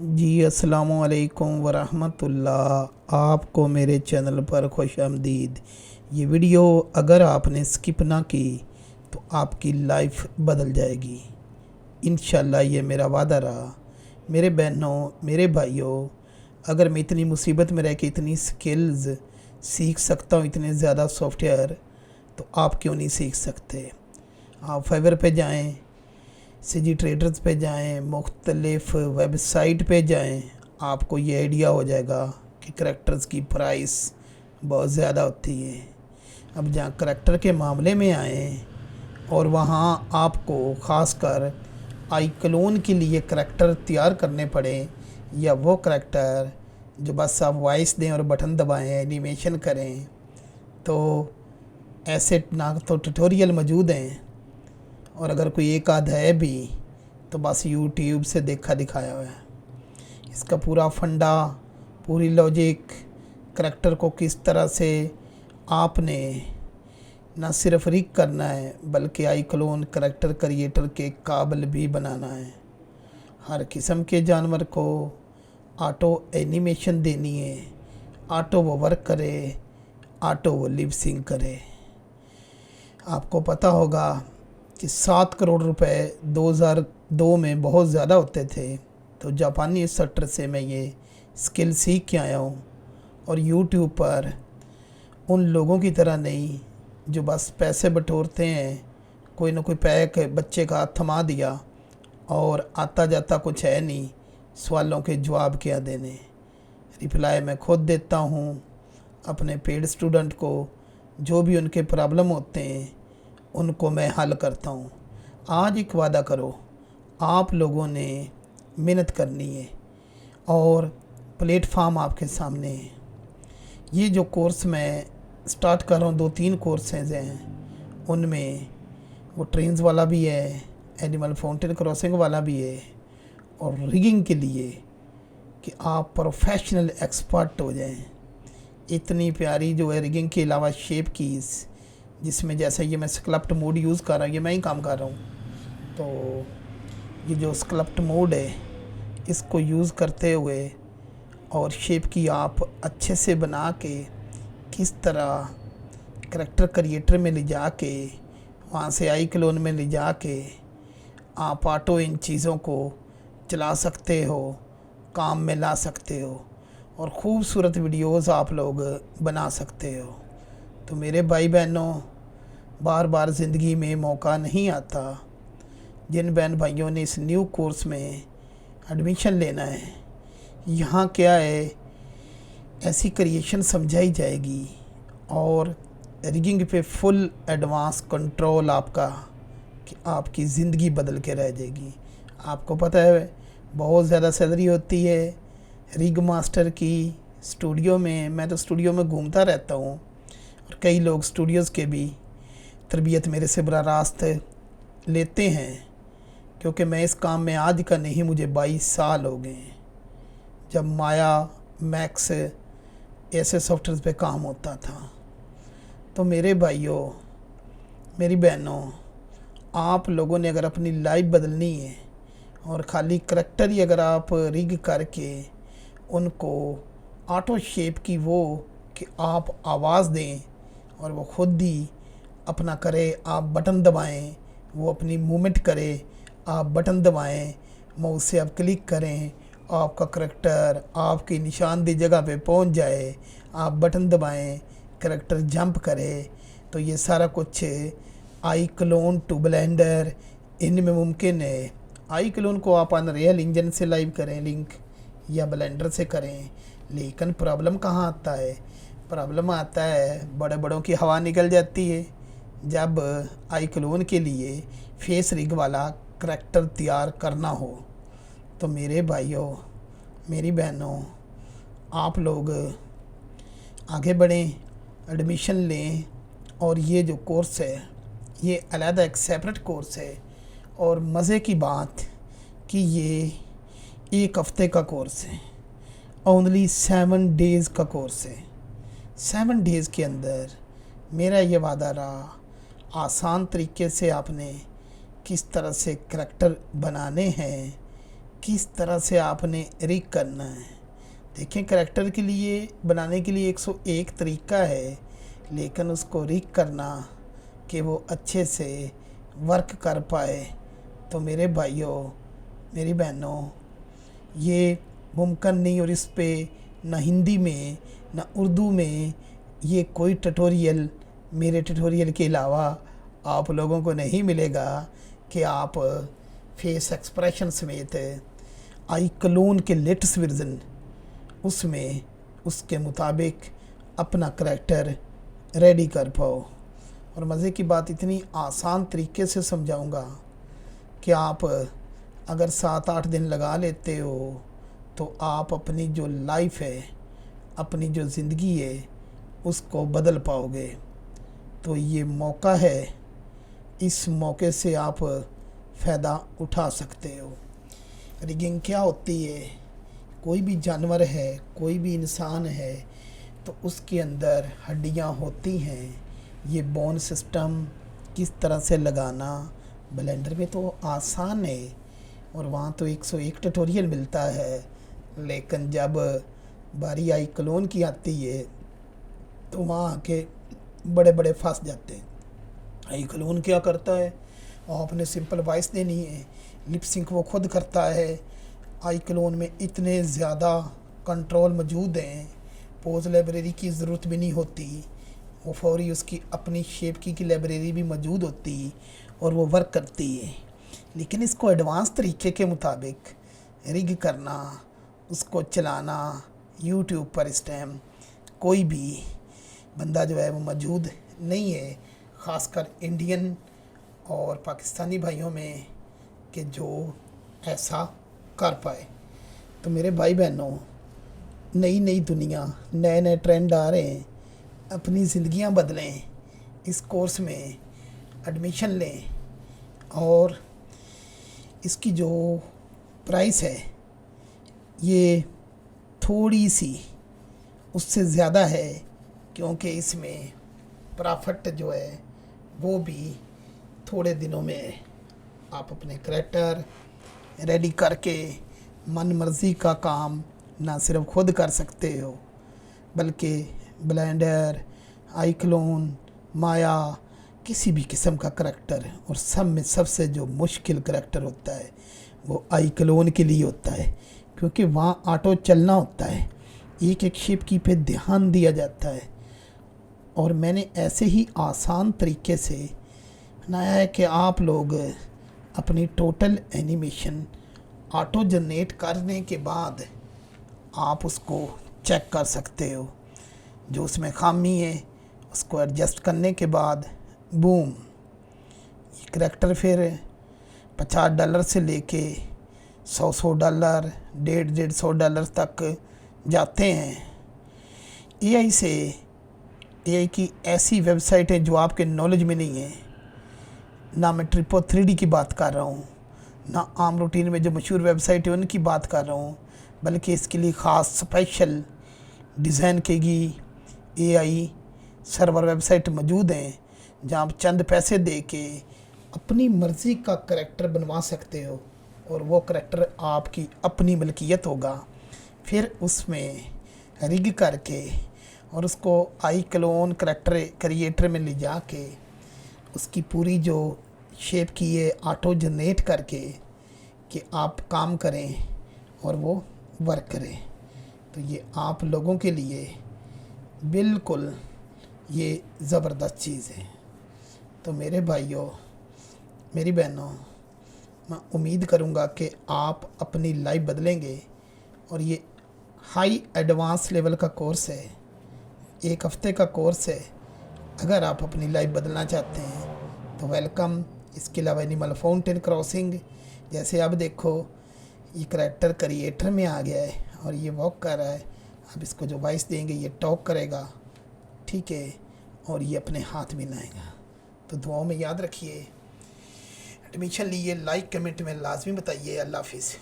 जी अस्सलामु अलैकुम वरहमतुल्लाह। आपको मेरे चैनल पर खुश आमदीद। ये वीडियो अगर आपने स्किप ना की तो आपकी लाइफ बदल जाएगी इंशाल्लाह, ये मेरा वादा रहा। मेरे बहनों, मेरे भाइयों, अगर मैं इतनी मुसीबत में रह के इतनी स्किल्स सीख सकता हूँ, इतने ज़्यादा सॉफ्टवेयर, तो आप क्यों नहीं सीख सकते। आप फाइवर पे जाएं, सीजी ट्रेडर्स पे जाएं, मुख्तलिफ़ वेबसाइट पे जाएं, आपको ये आइडिया हो जाएगा कि करैक्टर्स की प्राइस बहुत ज़्यादा होती है। अब जहाँ करैक्टर के मामले में आएँ और वहाँ आपको ख़ासकर आई क्लोन के लिए करैक्टर तैयार करने पड़े, या वो करैक्टर जो बस आप वॉइस दें और बटन दबाएं, एनिमेशन करें, तो ऐसे ना तो ट्यूटोरियल मौजूद हैं, और अगर कोई एक आध है भी तो बस यूट्यूब से देखा दिखाया हुआ है। इसका पूरा फंडा, पूरी लॉजिक, करैक्टर को किस तरह से आपने ना सिर्फ रिग करना है बल्कि आई क्लोन करैक्टर क्रिएटर के काबिल भी बनाना है। हर किस्म के जानवर को ऑटो एनिमेशन देनी है, ऑटो वो वर्क करे, ऑटो वो लिप सिंक करे। आपको पता होगा कि 7 करोड़ रुपए 2002 में बहुत ज़्यादा होते थे। तो जापानी इंस्ट्रक्टर से मैं ये स्किल सीख के आया हूँ, और यूट्यूब पर उन लोगों की तरह नहीं जो बस पैसे बटोरते हैं, कोई ना कोई पैक बच्चे का हाथ थमा दिया और आता जाता कुछ है नहीं, सवालों के जवाब क्या देने। रिप्लाई मैं खुद देता हूँ अपने पेड स्टूडेंट को, जो भी उनके प्रॉब्लम होते हैं उनको मैं हल करता हूँ। आज एक वादा करो, आप लोगों ने मेहनत करनी है और प्लेटफार्म आपके सामने है। ये जो कोर्स मैं स्टार्ट कर रहा हूँ, 2-3 कोर्सेज हैं, उनमें वो ट्रेन्स वाला भी है, एनिमल फाउंटेन क्रॉसिंग वाला भी है, और रिगिंग के लिए कि आप प्रोफेशनल एक्सपर्ट हो जाएं। इतनी प्यारी जो है रिगिंग के अलावा शेप कीज़, जिसमें जैसे ये मैं स्कल्प्ट मोड यूज़ कर रहा हूँ, ये मैं ही काम कर रहा हूँ। तो ये जो स्कल्प्ट मोड है, इसको यूज़ करते हुए और शेप की आप अच्छे से बना के किस तरह करैक्टर क्रिएटर में ले जा के, वहाँ से आई क्लोन में ले जा के आप ऑटो इन चीज़ों को चला सकते हो, काम में ला सकते हो, और ख़ूबसूरत वीडियोस आप लोग बना सकते हो। तो मेरे भाई बहनों, बार बार ज़िंदगी में मौका नहीं आता। जिन बहन भाइयों ने इस न्यू कोर्स में एडमिशन लेना है, यहाँ क्या है, ऐसी क्रिएशन समझाई जाएगी और रिगिंग पे फुल एडवांस कंट्रोल आपका, कि आपकी ज़िंदगी बदल के रह जाएगी। आपको पता है बहुत ज़्यादा सैलरी होती है रिग मास्टर की स्टूडियो में। मैं तो स्टूडियो में घूमता रहता हूँ, और कई लोग स्टूडियोज़ के भी तरबियत मेरे से बड़ा रास्त लेते हैं, क्योंकि मैं इस काम में आज का नहीं, मुझे 22 साल हो गए हैं। जब माया मैक्स ऐसे सॉफ्टवेयर पे काम होता था। तो मेरे भाइयों, मेरी बहनों, आप लोगों ने अगर अपनी लाइफ बदलनी है, और ख़ाली करैक्टर ही अगर आप रिग करके उनको ऑटो शेप की वो कि आप आवाज़ दें और वो खुद ही अपना करे, आप बटन दबाएं, वो अपनी मूवमेंट करे, आप बटन दबाएं, माउस से आप क्लिक करें, आपका करैक्टर आपकी निशानदेही जगह पे पहुंच जाए, आप बटन दबाएं, करैक्टर जंप करे, तो ये सारा कुछ आई क्लोन टू ब्लेंडर इनमें मुमकिन है। आई क्लोन को आप अनरियल इंजन से लाइव करें लिंक, या ब्लेंडर से करें, लेकिन प्रॉब्लम कहाँ आता है? प्रॉब्लम आता है बड़े बड़ों की हवा निकल जाती है जब आई क्लोन के लिए फेस रिग वाला करैक्टर तैयार करना हो। तो मेरे भाइयों, मेरी बहनों, आप लोग आगे बढ़ें, एडमिशन लें, और ये जो कोर्स है ये अलहदा एक सेपरेट कोर्स है। और मज़े की बात कि ये 1 हफ़्ते का कोर्स है, ओनली 7 डेज़ का कोर्स है। 7 डेज़ के अंदर मेरा ये वादा रहा, आसान तरीके से आपने किस तरह से करैक्टर बनाने हैं, किस तरह से आपने रिग करना है। देखें, करैक्टर के लिए बनाने के लिए 101 तरीका है, लेकिन उसको रिग करना कि वो अच्छे से वर्क कर पाए, तो मेरे भाइयों मेरी बहनों, ये मुमकिन नहीं। और इस पे ना हिंदी में ना उर्दू में ये कोई ट्यूटोरियल मेरे ट्यूटोरियल के अलावा आप लोगों को नहीं मिलेगा कि आप फेस एक्सप्रेशन समेत आई क्लोन के लेटेस्ट वर्जन उसमें उसके मुताबिक अपना करैक्टर रेडी कर पाओ। और मज़े की बात, इतनी आसान तरीके से समझाऊंगा कि आप अगर 7-8 दिन लगा लेते हो तो आप अपनी जो लाइफ है, अपनी जो ज़िंदगी है, उसको बदल पाओगे। तो ये मौका है, इस मौके से आप फ़ायदा उठा सकते हो। रिगिंग क्या होती है? कोई भी जानवर है, कोई भी इंसान है, तो उसके अंदर हड्डियां होती हैं। ये बोन सिस्टम किस तरह से लगाना, ब्लेंडर में तो आसान है और वहाँ तो 101 ट्यूटोरियल मिलता है, लेकिन जब बारी आई क्लोन की आती है तो वहाँ आके बड़े बड़े फंस जाते हैं। आई क्लोन क्या करता है? आपने सिंपल वॉइस देनी है, लिप सिंक वो खुद करता है। आई क्लोन में इतने ज़्यादा कंट्रोल मौजूद हैं, पोज लाइब्रेरी की ज़रूरत भी नहीं होती, वो फौरी उसकी अपनी शेप की लाइब्रेरी भी मौजूद होती और वो वर्क करती है। लेकिन इसको एडवांस तरीके के मुताबिक रिग करना, उसको चलाना यूट्यूब पर इस टाइम कोई भी बंदा जो है वो मौजूद नहीं है, ख़ासकर इंडियन और पाकिस्तानी भाइयों में, कि जो ऐसा कर पाए। तो मेरे भाई बहनों, नई नई दुनिया, नए नए ट्रेंड आ रहे हैं, अपनी ज़िंदगियां बदलें, इस कोर्स में एडमिशन लें। और इसकी जो प्राइस है ये थोड़ी सी उससे ज़्यादा है, क्योंकि इसमें प्रॉफिट जो है वो भी थोड़े दिनों में आप अपने करैक्टर रेडी करके मन मर्ज़ी का काम ना सिर्फ खुद कर सकते हो, बल्कि ब्लेंडर, आई क्लोन, माया, किसी भी किस्म का करैक्टर, और सब में सबसे जो मुश्किल करैक्टर होता है वो आई क्लोन के लिए होता है, क्योंकि वहाँ ऑटो चलना होता है, एक एक शेप की पे ध्यान दिया जाता है। और मैंने ऐसे ही आसान तरीके से बनाया है कि आप लोग अपनी टोटल एनिमेशन ऑटो जनरेट करने के बाद आप उसको चेक कर सकते हो। जो उसमें खामी है उसको एडजस्ट करने के बाद बूम, ये करैक्टर फिर $50 से लेके $100, $150 तक जाते हैं। एआई की ऐसी वेबसाइट है जो आपके नॉलेज में नहीं है। ना मैं ट्रिपो 3D की बात कर रहा हूँ, ना आम रूटीन में जो मशहूर वेबसाइट है उनकी बात कर रहा हूँ, बल्कि इसके लिए ख़ास स्पेशल डिज़ाइन की एआई सर्वर वेबसाइट मौजूद हैं, जहाँ आप चंद पैसे दे के अपनी मर्ज़ी का करैक्टर बनवा सकते हो और वो करैक्टर आपकी अपनी मलकियत होगा। फिर उसमें रिग करके और उसको आई क्लोन करैक्टर क्रिएटर में ले जा के उसकी पूरी जो शेप की है ऑटो जनरेट करके कि आप काम करें और वो वर्क करें। तो ये आप लोगों के लिए बिल्कुल ये ज़बरदस्त चीज़ है। तो मेरे भाइयों मेरी बहनों, मैं उम्मीद करूँगा कि आप अपनी लाइफ बदलेंगे। और ये हाई एडवांस लेवल का कोर्स है, 1 हफ़्ते का कोर्स है। अगर आप अपनी लाइफ बदलना चाहते हैं तो वेलकम। इसके अलावा एनिमल फाउंटेन क्रॉसिंग, जैसे आप देखो ये करैक्टर क्रिएटर में आ गया है और ये वॉक कर रहा है। अब इसको जो वॉइस देंगे ये टॉक करेगा, ठीक है, और ये अपने हाथ मिलाएगा। तो दुआओं में याद रखिए। एडमिशन लिए लाइक कमेंट में लाजमी बताइए। अल्लाह हाफिज़।